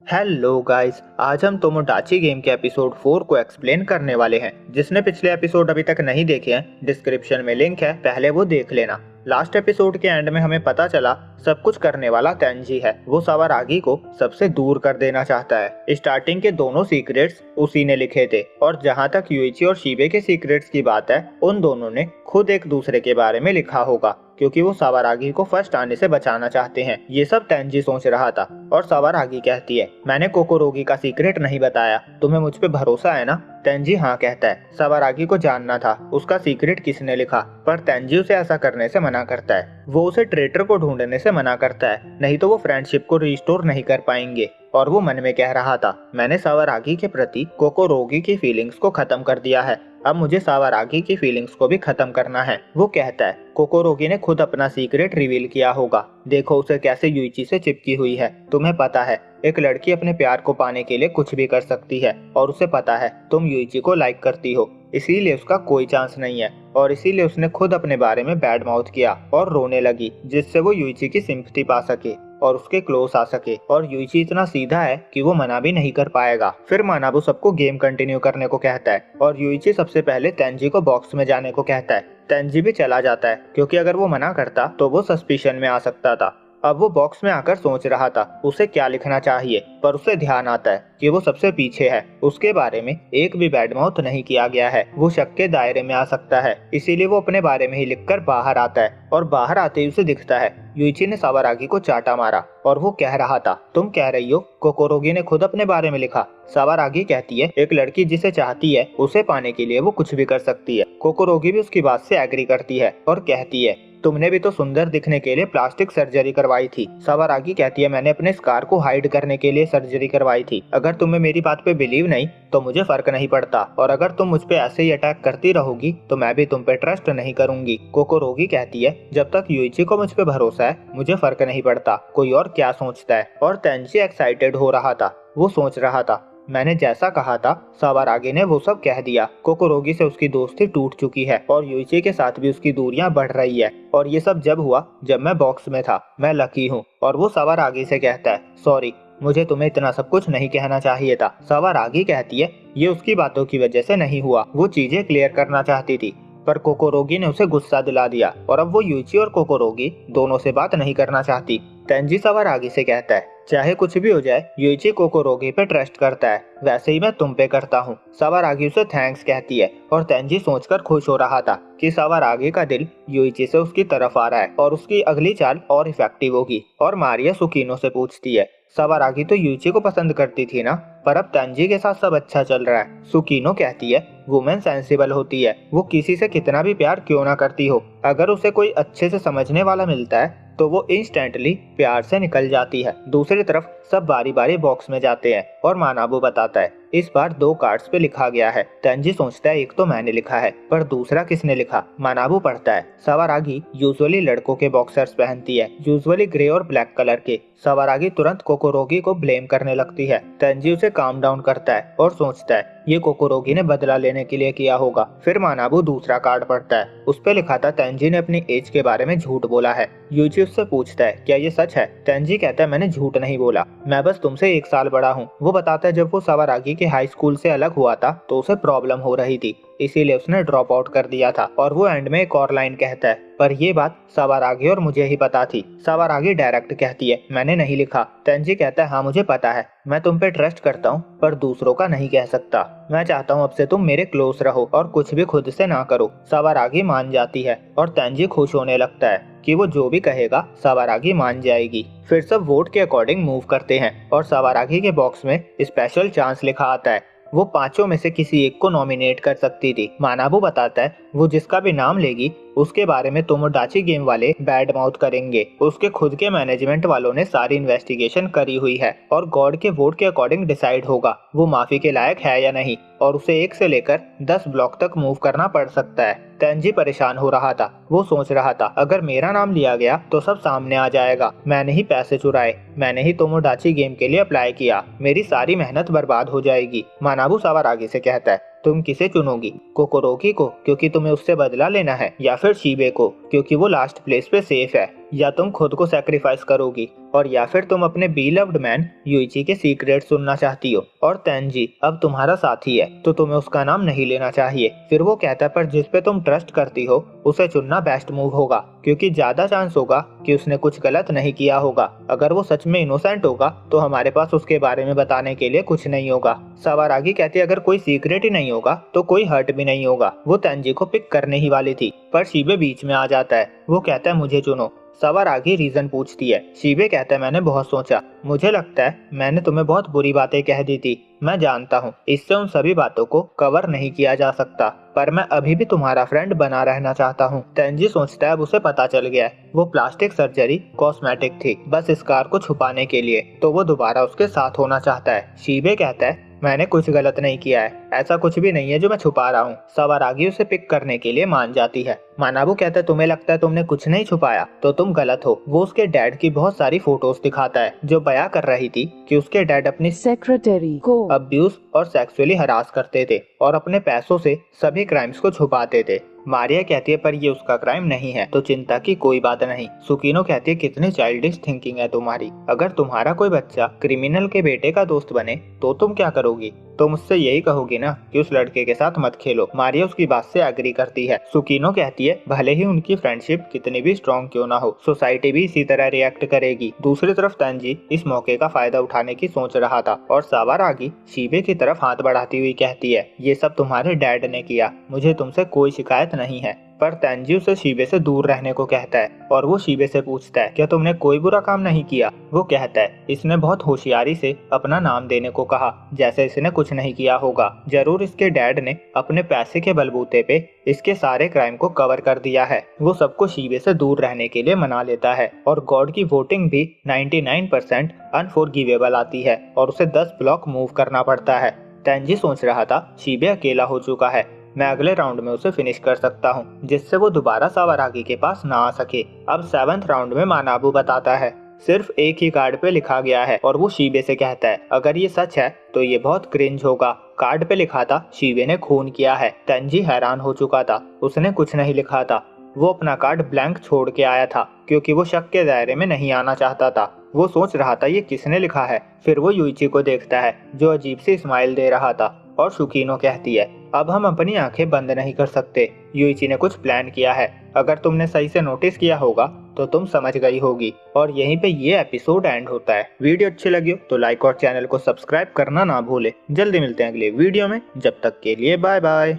Hello guys, आज हम तोमोडाची game के एपिसोड 4 को एक्सप्लेन करने वाले हैं। जिसने पिछले एपिसोड अभी तक नहीं देखे हैं, डिस्क्रिप्शन में लिंक है, पहले वो देख लेना। लास्ट एपिसोड के एंड में हमें पता चला सब कुछ करने वाला तेंजी है। वो सावारागी को सबसे दूर कर देना चाहता है। स्टार्टिंग के दोनों सीक्रेट्स उसी ने लिखे थे और जहाँ तक यूइची और शीबे के सीक्रेट्स की बात है, उन दोनों ने खुद एक दूसरे के बारे में लिखा होगा, क्योंकि वो सावारागी को फर्स्ट आने से बचाना चाहते हैं। ये सब तेंजी सोच रहा था और सावारागी कहती है, मैंने कोकोरोगी का सीक्रेट नहीं बताया, तुम्हें मुझ पे भरोसा है ना? तेंजी हाँ कहता है। सावारागी को जानना था उसका सीक्रेट किसने लिखा, पर तेंजी उसे ऐसा करने से मना करता है। वो उसे ट्रेटर को ढूंढने से मना करता है, नहीं तो वो फ्रेंडशिप को रिस्टोर नहीं कर पाएंगे। और वो मन में कह रहा था, मैंने सावारागी के प्रति कोकोरोगी की फीलिंग्स को खत्म कर दिया है, अब मुझे सावारागी की फीलिंग्स को भी खत्म करना है। वो कहता है, कोकोरोगी ने खुद अपना सीक्रेट रिवील किया होगा, देखो उसे कैसे यूइची से चिपकी हुई है। तुम्हें पता है एक लड़की अपने प्यार को पाने के लिए कुछ भी कर सकती है, और उसे पता है तुम यूइची को लाइक करती हो, इसीलिए उसका कोई चांस नहीं है। और इसीलिए उसने खुद अपने बारे में बैड माउथ किया और रोने लगी, जिससे वो यूइची की सिंपैथी पा सके और उसके क्लोज आ सके। और यूइची इतना सीधा है कि वो मना भी नहीं कर पाएगा। फिर मानाबू सबको गेम कंटिन्यू करने को कहता है और यूइची सबसे पहले तेंजी को बॉक्स में जाने को कहता है। तेंजी भी चला जाता है, क्योंकि अगर वो मना करता तो वो सस्पिशन में आ सकता था। अब वो बॉक्स में आकर सोच रहा था उसे क्या लिखना चाहिए, पर उसे ध्यान आता है कि वो सबसे पीछे है, उसके बारे में एक भी बैड माउथ नहीं किया गया है, वो शक के दायरे में आ सकता है। इसीलिए वो अपने बारे में ही लिखकर बाहर आता है और बाहर आते ही उसे दिखता है यूइची ने सावारागी को चाटा मारा और वो कह रहा था, तुम कह रही हो कोकोरोगी ने खुद अपने बारे में लिखा? सावारागी कहती है, एक लड़की जिसे चाहती है उसे पाने के लिए वो कुछ भी कर सकती है। कोकोरोगी भी उसकी बात से एग्री करती है और कहती है, तुमने भी तो सुंदर दिखने के लिए प्लास्टिक सर्जरी करवाई थी। सावारागी कहती है, मैंने अपने स्कार को हाइड करने के लिए सर्जरी करवाई थी। अगर तुम्हें मेरी बात पे बिलीव नहीं तो मुझे फर्क नहीं पड़ता, और अगर तुम मुझ पे ऐसे ही अटैक करती रहोगी तो मैं भी तुम पे ट्रस्ट नहीं करूंगी। कोकोरोगी कहती है, जब तक यूइची को मुझ पे भरोसा है मुझे फर्क नहीं पड़ता कोई और क्या सोचता है। और तेंजी एक्साइटेड हो रहा था, वो सोच रहा था, मैंने जैसा कहा था सावारागी ने वो सब कह दिया। कोकोरोगी से उसकी दोस्ती टूट चुकी है और यूइची के साथ भी उसकी दूरियां बढ़ रही है। और ये सब जब हुआ जब मैं बॉक्स में था, मैं लकी हूँ। और वो सावारागी से कहता है, सॉरी, मुझे तुम्हें इतना सब कुछ नहीं कहना चाहिए था। सावारागी कहती है, ये उसकी बातों की वजह से नहीं हुआ, वो चीजें क्लियर करना चाहती थी, पर कोकोरोगी ने उसे गुस्सा दिला दिया और अब वो यूइची और कोकोरोगी दोनों से बात नहीं करना चाहती। तेंजी सावारागी से कहता है, चाहे कुछ भी हो जाए यूइची कोकोरोगी पे ट्रस्ट करता है, वैसे ही मैं तुम पे करता हूँ। सावारागी उसे थैंक्स कहती है और तेंजी सोचकर खुश हो रहा था कि सावारागी का दिल यूइची से उसकी तरफ आ रहा है और उसकी अगली चाल और इफेक्टिव होगी। और मारिया सुकीनो से पूछती है, सावारागी तो यूइची को पसंद करती थी ना, पर अब तेंजी के साथ सब अच्छा चल रहा है। सुकीनो कहती है, वुमेन सेंसिबल होती है, वो किसी से कितना भी प्यार क्यों ना करती हो, अगर उसे कोई अच्छे से समझने वाला मिलता है तो वो इंस्टेंटली प्यार से निकल जाती है। दूसरी तरफ सब बारी बारी बॉक्स में जाते हैं और मानाबू बताता है, इस बार 2 कार्ड्स पे लिखा गया है। तेंजी सोचता है, एक तो मैंने लिखा है, पर दूसरा किसने लिखा? मानाबू पढ़ता है, सावारागी यूजुअली लड़कों के बॉक्सर्स पहनती है, यूजुअली ग्रे और ब्लैक कलर के। सावारागी तुरंत कोकोरोगी को ब्लेम करने लगती है। तेंजी उसे काम डाउन करता है और सोचता है ये कोकोरोगी ने बदला लेने के लिए किया होगा। फिर मानाबू दूसरा कार्ड पढ़ता है, उस पे लिखा था, तेंजी ने अपनी एज के बारे में झूठ बोला है। यूइची उससे पूछता है, क्या ये सच है? तेंजी कहता है, मैंने झूठ नहीं बोला, मैं बस तुमसे 1 साल बड़ा हूँ। वो बताता है, जब वो सावारागी के हाई स्कूल से अलग हुआ था तो उसे प्रॉब्लम हो रही थी, इसीलिए उसने ड्रॉप आउट कर दिया था। और वो एंड में एक और लाइन कहता है, पर ये बात सावारागी और मुझे ही पता थी। सावारागी डायरेक्ट कहती है, मैंने नहीं लिखा। तेंजी कहता है, हाँ मुझे पता है, मैं तुम पे ट्रस्ट करता हूँ, पर दूसरों का नहीं कह सकता। मैं चाहता हूँ अब से तुम मेरे क्लोज रहो और कुछ भी खुद से ना करो। सावारागी मान जाती है और तेंजी खुश होने लगता है कि वो जो भी कहेगा सावारागी मान जाएगी। फिर सब वोट के अकॉर्डिंग मूव करते हैं और सावारागी के बॉक्स में स्पेशल चांस लिखा आता है। वो 5 में से किसी एक को नॉमिनेट कर सकती थी। मानाबू बताता है, वो जिसका भी नाम लेगी उसके बारे में तोमोडाची गेम वाले बैड माउथ करेंगे। उसके खुद के मैनेजमेंट वालों ने सारी इन्वेस्टिगेशन करी हुई है और गॉड के वोट के अकॉर्डिंग डिसाइड होगा वो माफी के लायक है या नहीं, और उसे 1 से लेकर 10 ब्लॉक तक मूव करना पड़ सकता है। तेंजी परेशान हो रहा था, वो सोच रहा था, अगर मेरा नाम लिया गया तो सब सामने आ जाएगा, मैंने ही पैसे चुराए, मैंने ही तोमोडाची गेम के लिए अप्लाई किया, मेरी सारी मेहनत बर्बाद हो जाएगी। मानाबू सावारागी से कहता है, तुम किसे चुनोगी? कोकोरोगी को क्योंकि तुम्हें उससे बदला लेना है, या फिर शीबे को क्योंकि वो लास्ट प्लेस पे सेफ है? या तुम खुद को सेक्रीफाइस करोगी, और या फिर तुम अपने बीलव्ड मैन यूइची के सीक्रेट सुनना चाहती हो और तेंजी अब तुम्हारा साथी है तो तुम्हें उसका नाम नहीं लेना चाहिए। फिर वो कहता है पर जिस पे तुम ट्रस्ट करती हो उसे चुनना बेस्ट मूव होगा, क्योंकि ज्यादा चांस होगा कि उसने कुछ गलत नहीं किया होगा। अगर वो सच में इनोसेंट होगा तो हमारे पास उसके बारे में बताने के लिए कुछ नहीं होगा। सवारागी कहती है अगर कोई सीक्रेट ही नहीं होगा तो कोई हर्ट भी नहीं होगा। वो तेंजी को पिक करने ही वाली थी पर शीबे बीच में आ जाता है। वो कहता है मुझे चुनो। सवारागी रीजन पूछती है। शीबे कहता है मैंने बहुत सोचा, मुझे लगता है मैंने तुम्हें बहुत बुरी बातें कह दी थी। मैं जानता हूँ इससे उन सभी बातों को कवर नहीं किया जा सकता, पर मैं अभी भी तुम्हारा फ्रेंड बना रहना चाहता हूँ। तेंजी सोचता है अब उसे पता चल गया है वो प्लास्टिक सर्जरी कॉस्मेटिक थी, बस स्कार को छुपाने के लिए, तो वो दोबारा उसके साथ होना चाहता है। शीबे कहता है मैंने कुछ गलत नहीं किया है, ऐसा कुछ भी नहीं है जो मैं छुपा रहा हूँ। सवारागी उसे पिक करने के लिए मान जाती है। मानाबू कहता है तुम्हें लगता है तुमने कुछ नहीं छुपाया तो तुम गलत हो। वो उसके डैड की बहुत सारी फोटोज दिखाता है जो बयां कर रही थी कि उसके डैड अपनी सेक्रेटरी को अब्यूज और सेक्सुअली हरास करते थे और अपने पैसों से सभी क्राइम्स को छुपाते थे। मारिया कहती है पर ये उसका क्राइम नहीं है तो चिंता की कोई बात नहीं। सुकीनो कहती है कितनी चाइल्डिश थिंकिंग है तुम्हारी, अगर तुम्हारा कोई बच्चा क्रिमिनल के बेटे का दोस्त बने तो तुम क्या करोगी? तुम मुझसे यही कहोगी ना कि उस लड़के के साथ मत खेलो। मारिया उसकी बात से एग्री करती है। सुकीनो कहती है भले ही उनकी फ्रेंडशिप कितनी भी स्ट्रॉन्ग क्यों ना हो, सोसाइटी भी इसी तरह रिएक्ट करेगी। दूसरी तरफ तेंजी इस मौके का फायदा उठाने की सोच रहा था और सवारागी शीबे की तरफ हाथ बढ़ाती हुई कहती है ये सब तुम्हारे डैड ने किया, मुझे तुमसे कोई शिकायत नहीं है। पर तेंजी उसे शीबे से दूर रहने को कहता है और वो शीबे से पूछता है क्या तुमने कोई बुरा काम नहीं किया? वो कहता है इसने बहुत होशियारी से अपना नाम देने को कहा, जैसे इसने कुछ नहीं किया होगा। जरूर इसके डैड ने अपने पैसे के बलबूते पे इसके सारे क्राइम को कवर कर दिया है। वो सबको शीबे से दूर रहने के लिए मना लेता है और गॉड की वोटिंग भी 99% अनफॉरगिवेबल आती है और उसे 10 ब्लॉक मूव करना पड़ता है। तेंजी सोच रहा था शीबे अकेला हो चुका है, मैं अगले राउंड में उसे फिनिश कर सकता हूँ जिससे वो दोबारा सवारागी के पास ना आ सके। अब 7th राउंड में मानाबू बताता है सिर्फ एक ही कार्ड पे लिखा गया है और वो शीबे से कहता है अगर ये सच है तो ये बहुत क्रिंज होगा। कार्ड पे लिखा था शीबे ने खून किया है। तेंजी हैरान हो चुका था, उसने कुछ नहीं लिखा था। वो अपना कार्ड ब्लैंक छोड़ के आया था क्योंकि वो शक के दायरे में नहीं आना चाहता था। वो सोच रहा था ये किसने लिखा है। फिर वो यूइची को देखता है जो अजीब सी स्माइल दे रहा था और सुकीनो कहती है अब हम अपनी आंखें बंद नहीं कर सकते, यूइची ने कुछ प्लान किया है। अगर तुमने सही से नोटिस किया होगा तो तुम समझ गई होगी। और यहीं पे ये एपिसोड एंड होता है। वीडियो अच्छी लगी हो तो लाइक और चैनल को सब्सक्राइब करना ना भूले। जल्दी मिलते हैं अगले वीडियो में, जब तक के लिए बाय बाय।